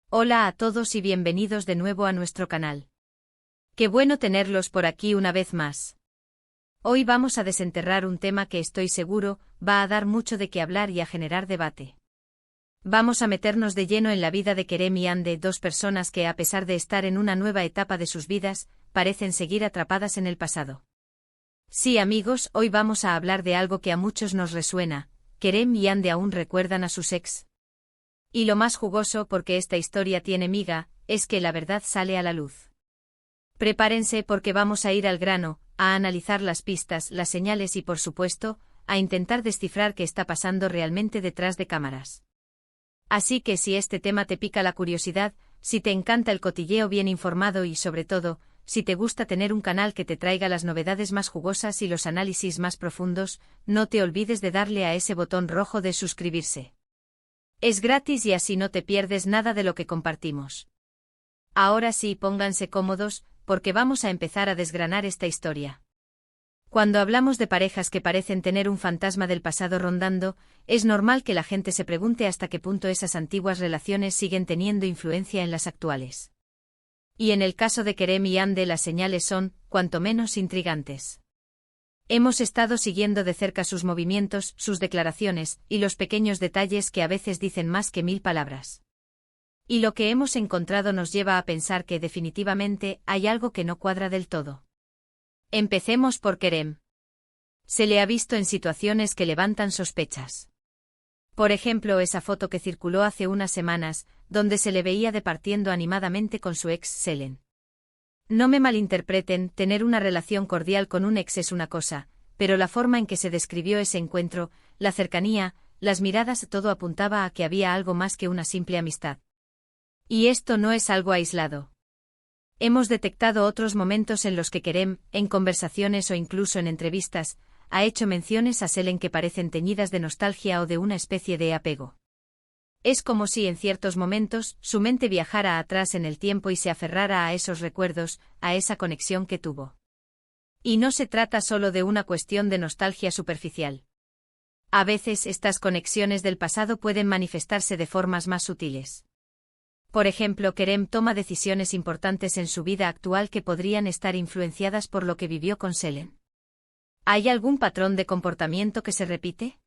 Hola a todos y bienvenidos de nuevo a nuestro canal. Qué bueno tenerlos por aquí una vez más. Hoy vamos a desenterrar un tema que estoy seguro va a dar mucho de qué hablar y a generar debate. Vamos a meternos de lleno en la vida de Kerem y Hande, dos personas que, a pesar de estar en una nueva etapa de sus vidas, parecen seguir atrapadas en el pasado. Sí, amigos, hoy vamos a hablar de algo que a muchos nos resuena. Kerem y Hande aún recuerdan a sus ex. Y lo más jugoso, porque esta historia tiene miga, es que la verdad sale a la luz. Prepárense porque vamos a ir al grano, a analizar las pistas, las señales y, por supuesto, a intentar descifrar qué está pasando realmente detrás de cámaras. Así que si este tema te pica la curiosidad, si te encanta el cotilleo bien informado y, sobre todo, si te gusta tener un canal que te traiga las novedades más jugosas y los análisis más profundos, no te olvides de darle a ese botón rojo de suscribirse. Es gratis y así no te pierdes nada de lo que compartimos. Ahora sí, pónganse cómodos, porque vamos a empezar a desgranar esta historia. Cuando hablamos de parejas que parecen tener un fantasma del pasado rondando, es normal que la gente se pregunte hasta qué punto esas antiguas relaciones siguen teniendo influencia en las actuales. Y en el caso de Kerem y Hande las señales son, cuanto menos, intrigantes. Hemos estado siguiendo de cerca sus movimientos, sus declaraciones, y los pequeños detalles que a veces dicen más que 1000 palabras. Y lo que hemos encontrado nos lleva a pensar que definitivamente hay algo que no cuadra del todo. Empecemos por Kerem. Se le ha visto en situaciones que levantan sospechas. Por ejemplo, esa foto que circuló hace unas semanas, donde se le veía departiendo animadamente con su ex Selen. No me malinterpreten, tener una relación cordial con un ex es una cosa, pero la forma en que se describió ese encuentro, la cercanía, las miradas, todo apuntaba a que había algo más que una simple amistad. Y esto no es algo aislado. Hemos detectado otros momentos en los que Kerem, en conversaciones o incluso en entrevistas, ha hecho menciones a Selen que parecen teñidas de nostalgia o de una especie de apego. Es como si en ciertos momentos su mente viajara atrás en el tiempo y se aferrara a esos recuerdos, a esa conexión que tuvo. Y no se trata solo de una cuestión de nostalgia superficial. A veces estas conexiones del pasado pueden manifestarse de formas más sutiles. Por ejemplo, Kerem toma decisiones importantes en su vida actual que podrían estar influenciadas por lo que vivió con Selen. ¿Hay algún patrón de comportamiento que se repite?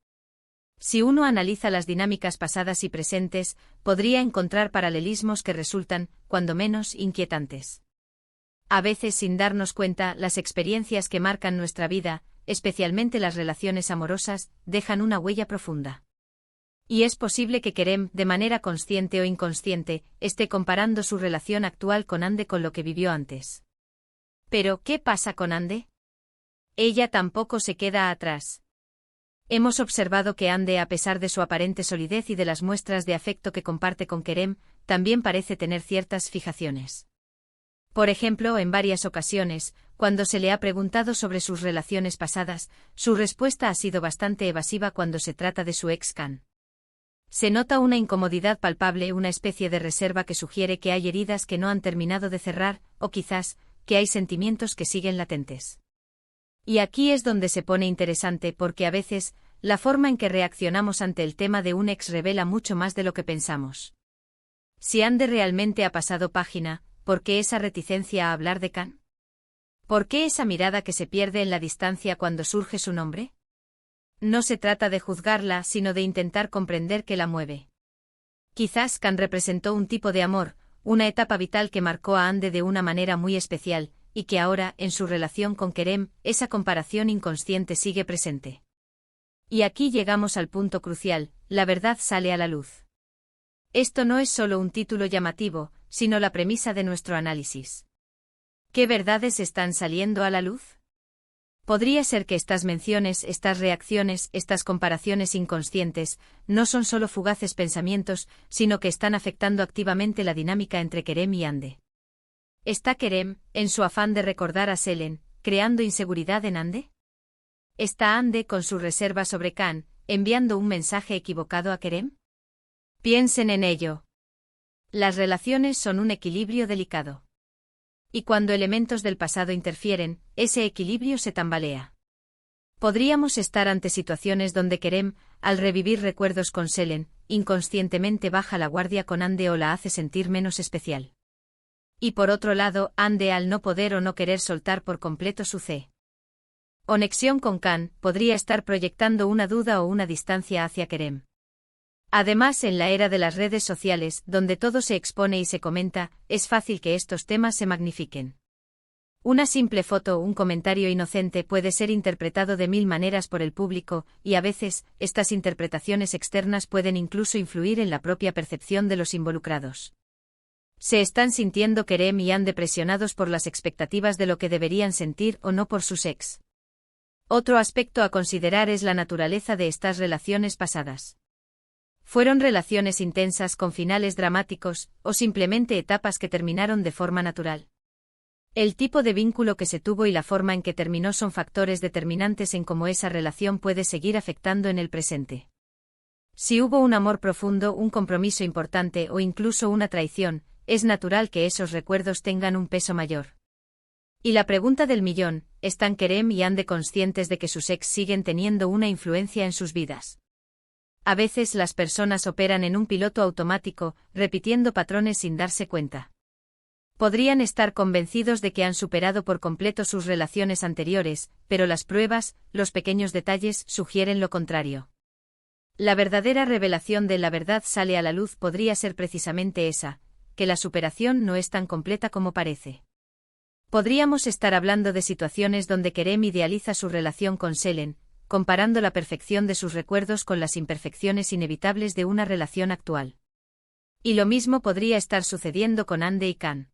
Si uno analiza las dinámicas pasadas y presentes, podría encontrar paralelismos que resultan, cuando menos, inquietantes. A veces, sin darnos cuenta, las experiencias que marcan nuestra vida, especialmente las relaciones amorosas, dejan una huella profunda. Y es posible que Kerem, de manera consciente o inconsciente, esté comparando su relación actual con Hande con lo que vivió antes. Pero, ¿qué pasa con Hande? Ella tampoco se queda atrás. Hemos observado que Hande, a pesar de su aparente solidez y de las muestras de afecto que comparte con Kerem, también parece tener ciertas fijaciones. Por ejemplo, en varias ocasiones, cuando se le ha preguntado sobre sus relaciones pasadas, su respuesta ha sido bastante evasiva cuando se trata de su ex Can. Se nota una incomodidad palpable, una especie de reserva que sugiere que hay heridas que no han terminado de cerrar, o quizás, que hay sentimientos que siguen latentes. Y aquí es donde se pone interesante porque a veces, la forma en que reaccionamos ante el tema de un ex revela mucho más de lo que pensamos. Si Hande realmente ha pasado página, ¿por qué esa reticencia a hablar de Can? ¿Por qué esa mirada que se pierde en la distancia cuando surge su nombre? No se trata de juzgarla, sino de intentar comprender qué la mueve. Quizás Can representó un tipo de amor, una etapa vital que marcó a Hande de una manera muy especial, y que ahora, en su relación con Kerem, esa comparación inconsciente sigue presente. Y aquí llegamos al punto crucial, la verdad sale a la luz. Esto no es solo un título llamativo, sino la premisa de nuestro análisis. ¿Qué verdades están saliendo a la luz? Podría ser que estas menciones, estas reacciones, estas comparaciones inconscientes, no son solo fugaces pensamientos, sino que están afectando activamente la dinámica entre Kerem y Hande. ¿Está Kerem, en su afán de recordar a Selen, creando inseguridad en Hande? ¿Está Hande, con su reserva sobre Can, enviando un mensaje equivocado a Kerem? Piensen en ello. Las relaciones son un equilibrio delicado. Y cuando elementos del pasado interfieren, ese equilibrio se tambalea. Podríamos estar ante situaciones donde Kerem, al revivir recuerdos con Selen, inconscientemente baja la guardia con Ande o la hace sentir menos especial. Y por otro lado, Ande al no poder o no querer soltar por completo su conexión con Kan, podría estar proyectando una duda o una distancia hacia Kerem. Además, en la era de las redes sociales, donde todo se expone y se comenta, es fácil que estos temas se magnifiquen. Una simple foto o un comentario inocente puede ser interpretado de 1000 maneras por el público, y a veces, estas interpretaciones externas pueden incluso influir en la propia percepción de los involucrados. Se están sintiendo Kerem y Ande presionados por las expectativas de lo que deberían sentir o no por sus ex. Otro aspecto a considerar es la naturaleza de estas relaciones pasadas. ¿Fueron relaciones intensas con finales dramáticos, o simplemente etapas que terminaron de forma natural? El tipo de vínculo que se tuvo y la forma en que terminó son factores determinantes en cómo esa relación puede seguir afectando en el presente. Si hubo un amor profundo, un compromiso importante o incluso una traición, es natural que esos recuerdos tengan un peso mayor. Y la pregunta del millón, ¿están Kerem y Ande conscientes de que sus ex siguen teniendo una influencia en sus vidas? A veces las personas operan en un piloto automático, repitiendo patrones sin darse cuenta. Podrían estar convencidos de que han superado por completo sus relaciones anteriores, pero las pruebas, los pequeños detalles, sugieren lo contrario. La verdadera revelación de la verdad sale a la luz podría ser precisamente esa, que la superación no es tan completa como parece. Podríamos estar hablando de situaciones donde Kerem idealiza su relación con Selen, comparando la perfección de sus recuerdos con las imperfecciones inevitables de una relación actual. Y lo mismo podría estar sucediendo con Ande y Kan.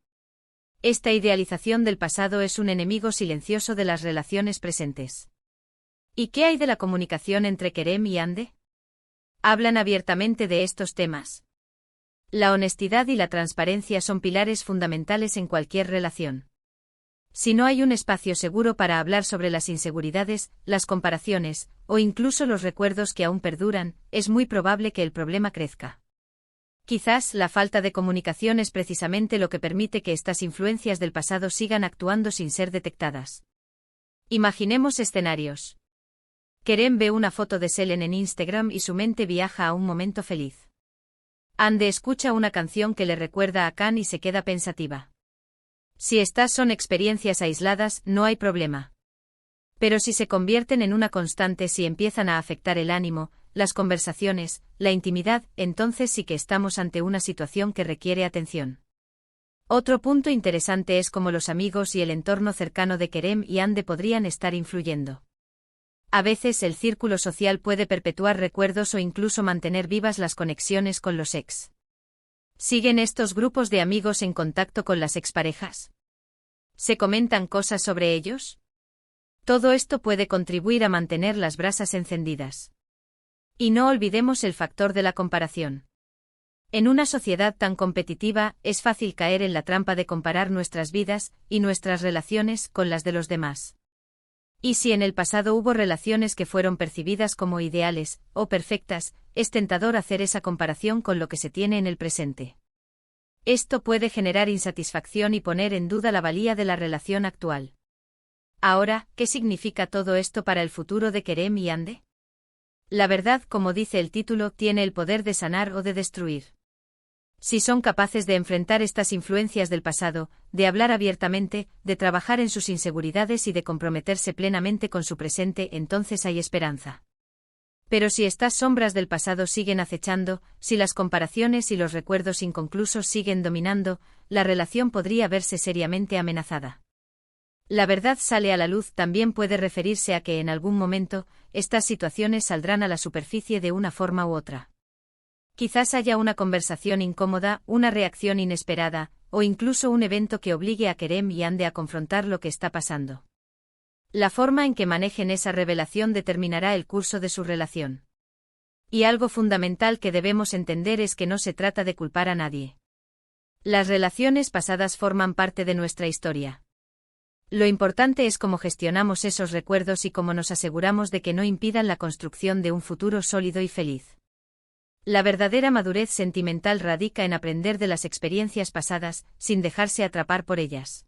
Esta idealización del pasado es un enemigo silencioso de las relaciones presentes. ¿Y qué hay de la comunicación entre Kerem y Ande? Hablan abiertamente de estos temas. La honestidad y la transparencia son pilares fundamentales en cualquier relación. Si no hay un espacio seguro para hablar sobre las inseguridades, las comparaciones, o incluso los recuerdos que aún perduran, es muy probable que el problema crezca. Quizás la falta de comunicación es precisamente lo que permite que estas influencias del pasado sigan actuando sin ser detectadas. Imaginemos escenarios. Kerem ve una foto de Selen en Instagram y su mente viaja a un momento feliz. Ande escucha una canción que le recuerda a Kan y se queda pensativa. Si estas son experiencias aisladas, no hay problema. Pero si se convierten en una constante, si empiezan a afectar el ánimo, las conversaciones, la intimidad, entonces sí que estamos ante una situación que requiere atención. Otro punto interesante es cómo los amigos y el entorno cercano de Kerem y Ande podrían estar influyendo. A veces el círculo social puede perpetuar recuerdos o incluso mantener vivas las conexiones con los ex. ¿Siguen estos grupos de amigos en contacto con las exparejas? ¿Se comentan cosas sobre ellos? Todo esto puede contribuir a mantener las brasas encendidas. Y no olvidemos el factor de la comparación. En una sociedad tan competitiva, es fácil caer en la trampa de comparar nuestras vidas y nuestras relaciones con las de los demás. Y si en el pasado hubo relaciones que fueron percibidas como ideales o perfectas, es tentador hacer esa comparación con lo que se tiene en el presente. Esto puede generar insatisfacción y poner en duda la valía de la relación actual. Ahora, ¿qué significa todo esto para el futuro de Kerem y Ande? La verdad, como dice el título, tiene el poder de sanar o de destruir. Si son capaces de enfrentar estas influencias del pasado, de hablar abiertamente, de trabajar en sus inseguridades y de comprometerse plenamente con su presente, entonces hay esperanza. Pero si estas sombras del pasado siguen acechando, si las comparaciones y los recuerdos inconclusos siguen dominando, la relación podría verse seriamente amenazada. La verdad sale a la luz también puede referirse a que en algún momento, estas situaciones saldrán a la superficie de una forma u otra. Quizás haya una conversación incómoda, una reacción inesperada, o incluso un evento que obligue a Kerem y Ande a confrontar lo que está pasando. La forma en que manejen esa revelación determinará el curso de su relación. Y algo fundamental que debemos entender es que no se trata de culpar a nadie. Las relaciones pasadas forman parte de nuestra historia. Lo importante es cómo gestionamos esos recuerdos y cómo nos aseguramos de que no impidan la construcción de un futuro sólido y feliz. La verdadera madurez sentimental radica en aprender de las experiencias pasadas, sin dejarse atrapar por ellas.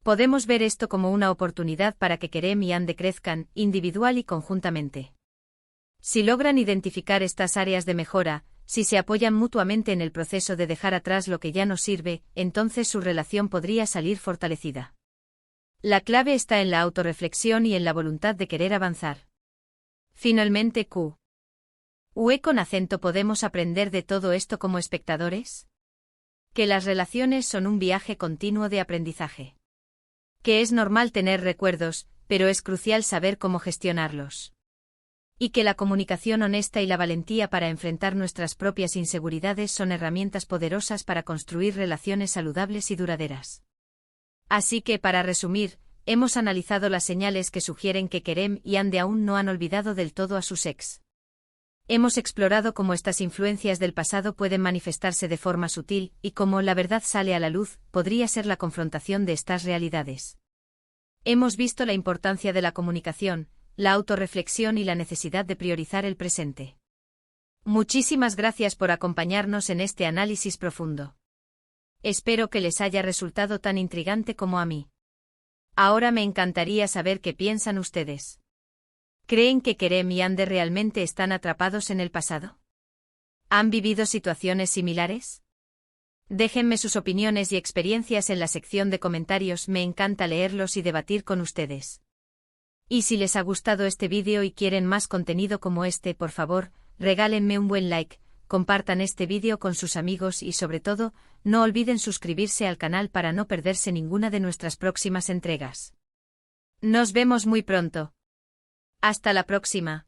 Podemos ver esto como una oportunidad para que Kerem y Ande crezcan, individual y conjuntamente. Si logran identificar estas áreas de mejora, si se apoyan mutuamente en el proceso de dejar atrás lo que ya no sirve, entonces su relación podría salir fortalecida. La clave está en la autorreflexión y en la voluntad de querer avanzar. Finalmente, ¿UE con acento podemos aprender de todo esto como espectadores? Que las relaciones son un viaje continuo de aprendizaje. Que es normal tener recuerdos, pero es crucial saber cómo gestionarlos. Y que la comunicación honesta y la valentía para enfrentar nuestras propias inseguridades son herramientas poderosas para construir relaciones saludables y duraderas. Así que, para resumir, hemos analizado las señales que sugieren que Kerem y Ande aún no han olvidado del todo a sus ex. Hemos explorado cómo estas influencias del pasado pueden manifestarse de forma sutil, y cómo la verdad sale a la luz, podría ser la confrontación de estas realidades. Hemos visto la importancia de la comunicación, la autorreflexión y la necesidad de priorizar el presente. Muchísimas gracias por acompañarnos en este análisis profundo. Espero que les haya resultado tan intrigante como a mí. Ahora me encantaría saber qué piensan ustedes. ¿Creen que Kerem y Ande realmente están atrapados en el pasado? ¿Han vivido situaciones similares? Déjenme sus opiniones y experiencias en la sección de comentarios, me encanta leerlos y debatir con ustedes. Y si les ha gustado este vídeo y quieren más contenido como este, por favor, regálenme un buen like, compartan este vídeo con sus amigos y sobre todo, no olviden suscribirse al canal para no perderse ninguna de nuestras próximas entregas. Nos vemos muy pronto. Hasta la próxima.